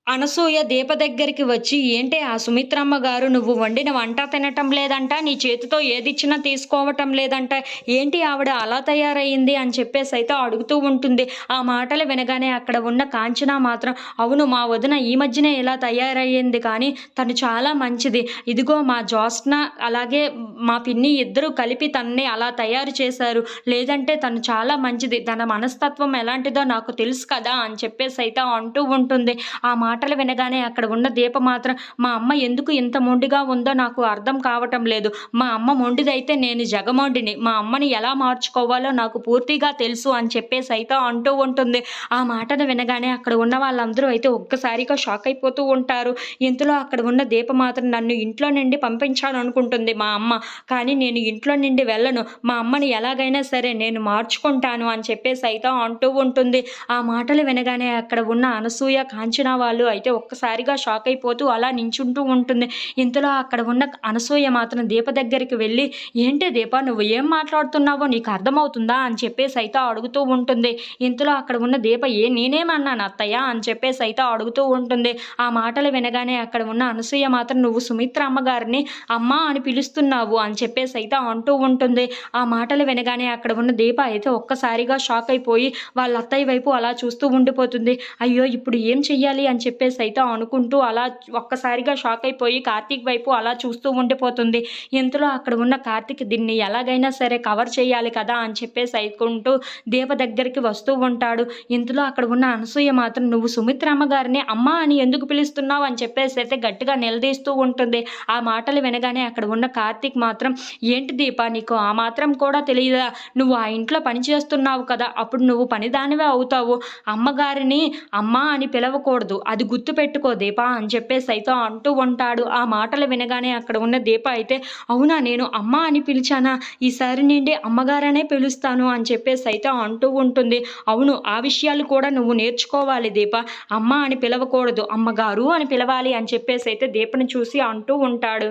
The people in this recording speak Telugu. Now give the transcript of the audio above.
అనసూయ దీప దగ్గరికి వచ్చి, "ఏంటే ఆ సుమిత్రమ్మ గారు నువ్వు వండిన వంట తినటం లేదంట, నీ చేతితో ఏదిచ్చినా తీసుకోవటం లేదంట, ఏంటి ఆవిడ అలా తయారయింది?" అని చెప్పేసైతే అడుగుతూ ఉంటుంది. ఆ మాటలు వినగానే అక్కడ ఉన్న కాంచన మాత్రం, "అవును మా వదిన ఈ మధ్యనే ఇలా తయారయ్యింది కానీ తను చాలా మంచిది. ఇదిగో మా జ్యోత్స్న అలాగే మా పిన్ని ఇద్దరూ కలిపి తనని అలా తయారు చేశారు. లేదంటే తను చాలా మంచిది. తన మనస్తత్వం ఎలాంటిదో నాకు తెలుసు కదా!" అని చెప్పేసైతే అంటూ ఉంటుంది. ఆ మాటలు వినగానే అక్కడ ఉన్న దీప మాత్రం, మా అమ్మ ఎందుకు ఇంత మొండిగా ఉందో నాకు అర్థం కావటం లేదు. మా అమ్మ మొండిదైతే నేను జగమొండిని. మా అమ్మని ఎలా మార్చుకోవాలో నాకు పూర్తిగా తెలుసు అని చెప్పేసైతే అంటూ ఉంటుంది. ఆ మాటను వినగానే అక్కడ ఉన్న వాళ్ళందరూ అయితే ఒక్కసారిగా షాక్ అయిపోతూ ఉంటారు. ఇంతలో అక్కడ ఉన్న దీప మాత్రం, నన్ను ఇంట్లో నుండి పంపించాలనుకుంటుంది మా అమ్మ. కానీ నేను ఇంట్లో నుండి వెళ్ళను. మా అమ్మని ఎలాగైనా సరే నేను మార్చుకుంటాను అని చెప్పేసైతే అంటూ ఉంటుంది. ఆ మాటలు వినగానే అక్కడ ఉన్న అనసూయ, కాంచన వాళ్ళు అయితే ఒక్కసారిగా షాక్ అయిపోతూ అలా నించుంటూ ఉంటుంది. ఇంతలో అక్కడ ఉన్న అనసూయ మాత్రం దీప దగ్గరికి వెళ్ళి, "ఏంటి దీప నువ్వు ఏం మాట్లాడుతున్నావో నీకు అర్థమవుతుందా?" అని చెప్పేసైతే అడుగుతూ ఉంటుంది. ఇంతలో అక్కడ ఉన్న దీప, నేనేమన్నాను అత్తయ్య?" అని చెప్పేసైతే అడుగుతూ ఉంటుంది. ఆ మాటలు వినగానే అక్కడ ఉన్న అనసూయ మాత్రం, "నువ్వు సుమిత్ర అమ్మగారిని అమ్మా అని పిలుస్తున్నావు" అని చెప్పేసైతే అంటూ ఉంటుంది. ఆ మాటలు వినగానే అక్కడ ఉన్న దీప అయితే ఒక్కసారిగా షాక్ అయిపోయి వాళ్ళ అత్తయ్య వైపు అలా చూస్తూ ఉండిపోతుంది. అయ్యో! ఇప్పుడు ఏం చెయ్యాలి అని చెప్పేసైతే అనుకుంటూ అలా ఒక్కసారిగా షాక్ అయిపోయి కార్తీక్ వైపు అలా చూస్తూ ఉండిపోతుంది. ఇంతలో అక్కడ ఉన్న కార్తీక్ దీన్ని ఎలాగైనా సరే కవర్ చేయాలి కదా అని చెప్పేసి అనుకుంటూ దీప దగ్గరికి వస్తూ ఉంటాడు. ఇంతలో అక్కడ ఉన్న అనసూయ మాత్రం, "నువ్వు సుమిత్రమ్మ గారిని అమ్మ అని ఎందుకు పిలుస్తున్నావు?" అని చెప్పేసి అయితే గట్టిగా నిలదీస్తూ ఉంటుంది. ఆ మాటలు వినగానే అక్కడ ఉన్న కార్తీక్ మాత్రం, "ఏంటి దీప నీకు ఆ మాత్రం కూడా తెలియదా? నువ్వు ఆ ఇంట్లో పని చేస్తున్నావు కదా! అప్పుడు నువ్వు పనిదానివే అవుతావు. అమ్మగారిని అమ్మ అని పిలవకూడదు. అది గుర్తుపెట్టుకో దీప" అని చెప్పేసైతే అంటూ ఉంటాడు. ఆ మాటలు వినగానే అక్కడ ఉన్న దీప అయితే, "అవునా నేను అమ్మ అని పిలిచానా? ఈసారి నుండి అమ్మగారనే పిలుస్తాను" అని చెప్పేసైతే అంటూ ఉంటుంది. "అవును ఆ విషయాలు కూడా నువ్వు నేర్చుకోవాలి దీప. అమ్మ అని పిలవకూడదు. అమ్మగారు అని పిలవాలి" అని చెప్పేసైతే దీపని చూసి అంటూ ఉంటాడు.